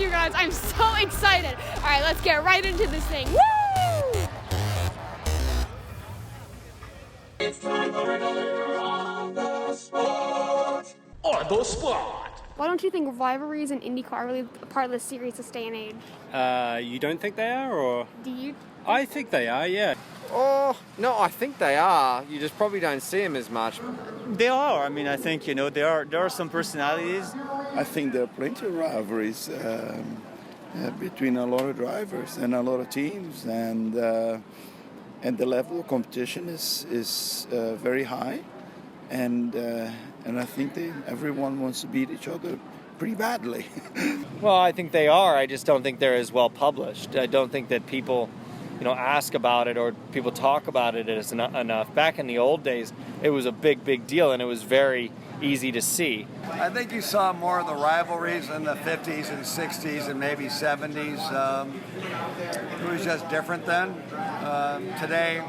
you guys. I'm so excited. All right, let's get right into this thing. Woo! It's time for another On the Spot. On the Spot. Why don't you think rivalries and IndyCar are really a part of the series this day and age? You don't think they are, or? Do you? I think they are, yeah. Oh, no, I think they are. You just probably don't see them as much. They are. I mean, I think, there are some personalities. I think there are plenty of rivalries between a lot of drivers and a lot of teams, and the level of competition is very high, and I think everyone wants to beat each other pretty badly. Well, I think they are. I just don't think they're as well published. I don't think that people, ask about it or people talk about it as enough. Back in the old days, it was a big deal, and it was very easy to see. I think you saw more of the rivalries in the 50s and 60s and maybe 70s. It was just different then. Today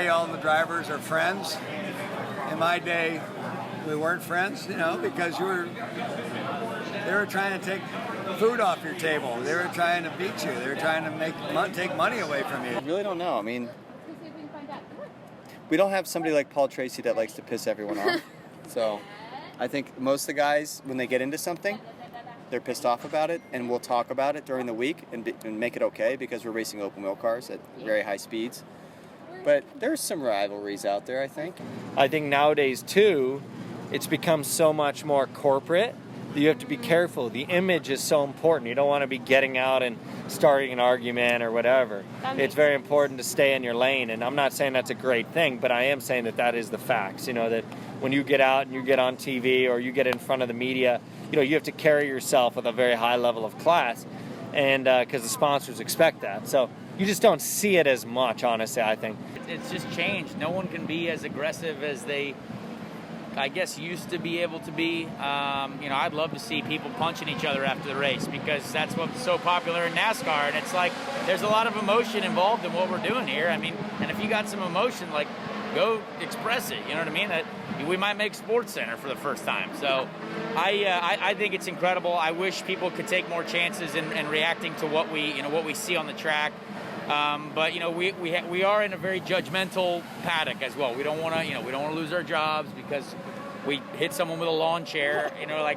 all the drivers are friends. In my day, we weren't friends, because they were trying to take food off your table. They were trying to beat you. They were trying to take money away from you. I really don't know. I mean, we don't have somebody like Paul Tracy that likes to piss everyone off. So I think most of the guys, when they get into something, they're pissed off about it, and we'll talk about it during the week and make it okay, because we're racing open wheel cars at very high speeds. But there's some rivalries out there, I think. I think nowadays, too, it's become so much more corporate that you have to be careful. The image is so important. You don't want to be getting out and starting an argument or whatever. It's very important to stay in your lane, and I'm not saying that's a great thing, but I am saying that is the facts. That when you get out and you get on TV or you get in front of the media, you have to carry yourself with a very high level of class, and because the sponsors expect that. So you just don't see it as much, honestly, I think. It's just changed. No one can be as aggressive as they, I guess, used to be able to be. I'd love to see people punching each other after the race, because that's what's so popular in NASCAR. And it's like, there's a lot of emotion involved in what we're doing here. I mean, and if you got some emotion, like, go express it. You know what I mean? That we might make Sports Center for the first time. So I think it's incredible. I wish people could take more chances in reacting to what we see on the track. But we are in a very judgmental paddock as well. We don't want to lose our jobs because we hit someone with a lawn chair.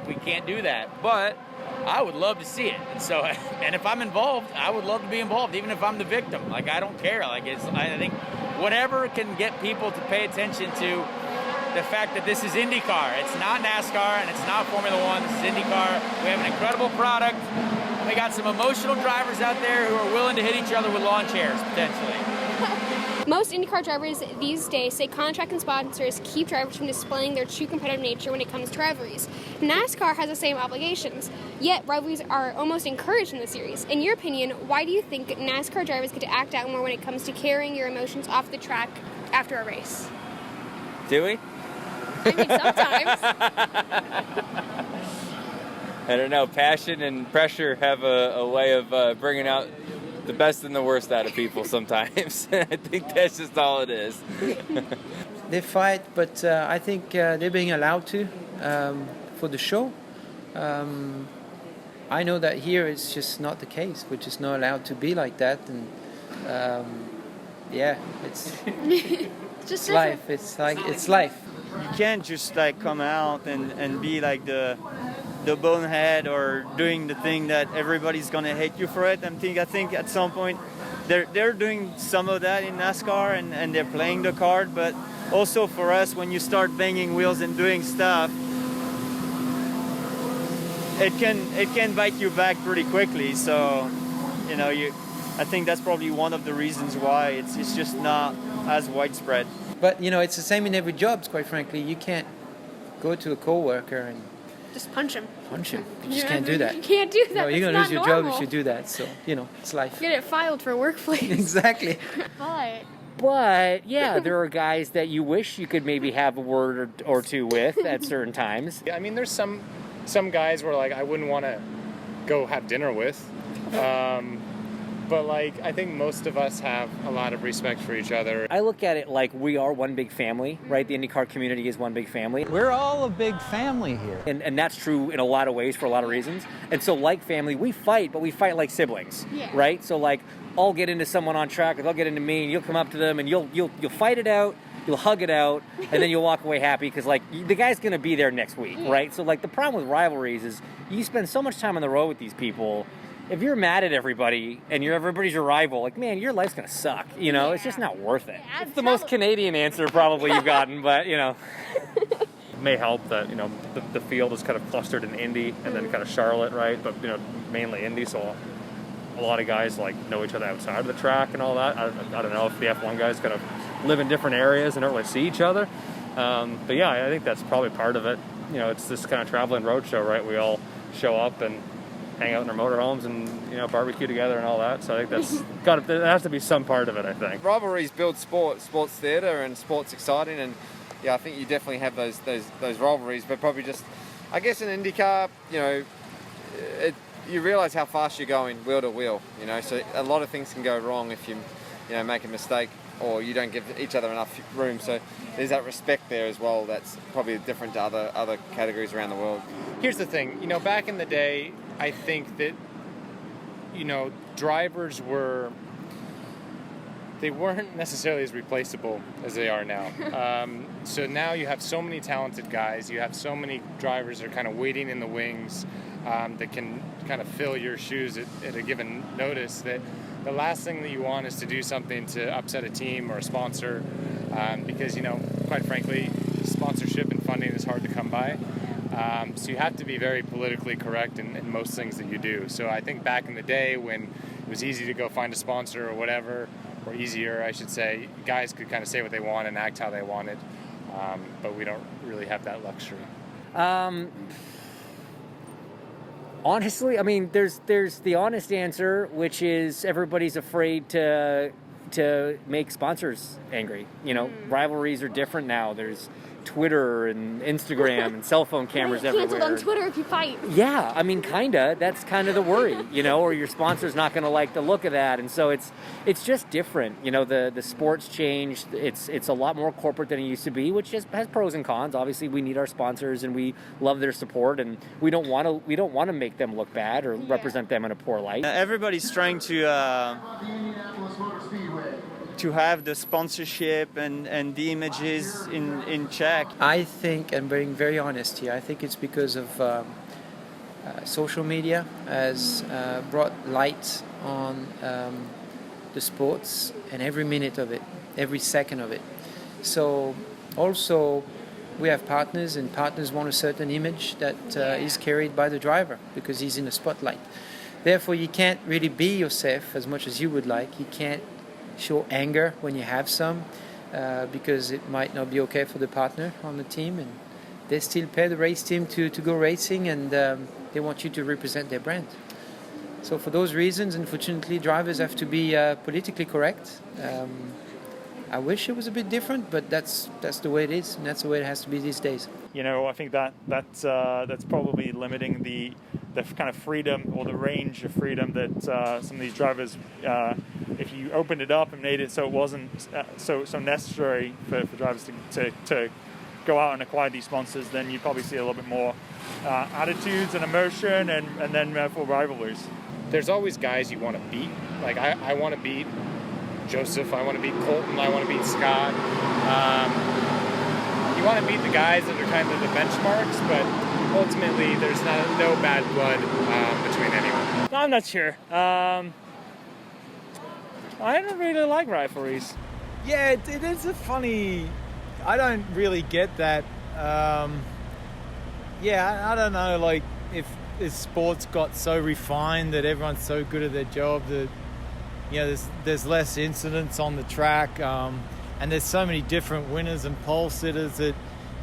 We can't do that. But I would love to see it. And so, and if I'm involved, I would love to be involved, even if I'm the victim. I don't care. I think whatever can get people to pay attention to the fact that this is IndyCar. It's not NASCAR and it's not Formula One. This is IndyCar. We have an incredible product. We got some emotional drivers out there who are willing to hit each other with lawn chairs, potentially. Most IndyCar drivers these days say contract and sponsors keep drivers from displaying their true competitive nature when it comes to rivalries. NASCAR has the same obligations, yet rivalries are almost encouraged in the series. In your opinion, why do you think NASCAR drivers get to act out more when it comes to carrying your emotions off the track after a race? Do we? I mean, sometimes. I don't know. Passion and pressure have a way of bringing out the best and the worst out of people sometimes. I think that's just all it is. They fight, but I think they're being allowed to for the show. I know that here it's just not the case. We're just not allowed to be like that, and it's just life. It's life. You can't just come out and be like the bonehead or doing the thing that everybody's gonna hate you for it. I think at some point they're doing some of that in NASCAR and they're playing the card, but also for us, when you start banging wheels and doing stuff, it can bite you back pretty quickly. So I think that's probably one of the reasons why it's just not as widespread. But it's the same in every job, quite frankly. You can't go to a coworker and just punch him. You just can't do that. You can't do that. No, you're going to lose your job if you do that. So, it's life. Get it filed for workplace. Exactly. But, yeah, there are guys that you wish you could maybe have a word or two with at certain times. I mean, there's some guys where, I wouldn't want to go have dinner with. But like, I think most of us have a lot of respect for each other. I look at it like we are one big family, right? The IndyCar community is one big family. We're all a big family here. And that's true in a lot of ways for a lot of reasons. And so like family, we fight, but we fight like siblings, right? So like, I'll get into someone on track, or they'll get into me, and you'll come up to them, and you'll fight it out, you'll hug it out, and then you'll walk away happy because like the guy's going to be there next week, right? So like the problem with rivalries is you spend so much time on the road with these people. If you're mad at everybody and everybody's your rival, like, man, your life's going to suck. You know, it's just not worth it. It's the most Canadian answer probably you've gotten, but, you know. It may help that, you know, the field is kind of clustered in Indy and then kind of Charlotte, right? But, you know, mainly Indy, so a lot of guys, like, know each other outside of the track and all that. I don't know if the F1 guys kind of live in different areas and don't really see each other. But, yeah, I think that's probably part of it. You know, it's this kind of traveling roadshow, right? We all show up and hang out in our motorhomes and, you know, barbecue together and all that. So I think there has to be some part of it, I think. Rivalries build sports theatre, and sport's exciting, and yeah, I think you definitely have those rivalries, but probably just, I guess in IndyCar, you know, you realise how fast you're going wheel to wheel, you know, so a lot of things can go wrong if you make a mistake or you don't give each other enough room. So there's that respect there as well that's probably different to other categories around the world. Here's the thing, you know, back in the day, I think that, you know, drivers weren't necessarily as replaceable as they are now. So now you have so many talented guys, you have so many drivers that are kind of waiting in the wings that can kind of fill your shoes at a given notice, that the last thing that you want is to do something to upset a team or a sponsor, because, you know, quite frankly, sponsorship and funding is hard to come by. So you have to be very politically correct in most things that you do. So I think back in the day when it was easy to go find a sponsor or whatever, or easier, I should say, guys could kind of say what they want and act how they wanted, but we don't really have that luxury. Honestly, I mean, there's the honest answer, which is everybody's afraid to make sponsors angry. You know, rivalries are different now. There's Twitter and Instagram and cell phone cameras everywhere. Canceled on Twitter if you fight. Yeah, I mean, kinda. That's kind of the worry, you know, or your sponsor's not going to like the look of that, and so it's just different. You know, the sport's changed. It's a lot more corporate than it used to be, which has pros and cons. Obviously, we need our sponsors and we love their support, and we don't want to make them look bad or represent them in a poor light. Everybody's trying to have the sponsorship and the images in check. I think, and being very honest here, I think it's because of social media has brought light on the sports and every minute of it, every second of it. So also we have partners, and partners want a certain image that is carried by the driver because he's in the spotlight. Therefore, you can't really be yourself as much as you would like. You can't show anger when you have some because it might not be okay for the partner on the team, and they still pay the race team to go racing, and they want you to represent their brand. So for those reasons, unfortunately, drivers have to be politically correct. I wish it was a bit different, but that's the way it is, and that's the way it has to be these days. You know, I think that's probably limiting the kind of freedom or the range of freedom that some of these drivers, if you opened it up and made it so it wasn't so necessary for drivers to go out and acquire these sponsors, then you probably see a little bit more attitudes and emotion and then for rivalries. There's always guys you want to beat. Like I want to beat Joseph, I want to beat Colton, I want to beat Scott. You want to beat the guys that are kind of the benchmarks, but ultimately there's no bad blood between anyone. I'm not sure. I don't really like rivalries. Yeah, it is a funny... I don't really get that. I don't know, like, if sports got so refined that everyone's so good at their job that, you know, there's less incidents on the track, and there's so many different winners and pole sitters that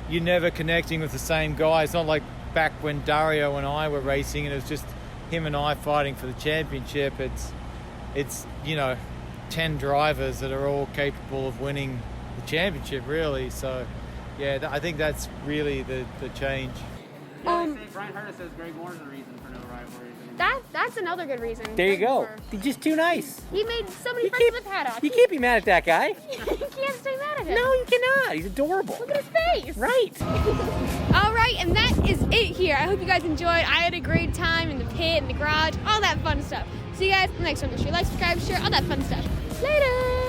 you're never connecting with the same guy. It's not like back when Dario and I were racing and it was just him and I fighting for the championship. It's 10 drivers that are all capable of winning the championship, really. So yeah, I think that's really the change. Brian Harder says Greg Moore's the reason for no rivalries. That's another good reason. There you Greg go. Moore. He's just too nice. He made so many friends with Paddock. You can't be mad at that guy. You can't stay mad at him. No, you cannot. He's adorable. Look at his face. Right. All right, and that is it here. I hope you guys enjoyed. I had a great time in the pit, in the garage, all that fun stuff. See you guys next time. Make sure you like, subscribe, share, all that fun stuff. Later.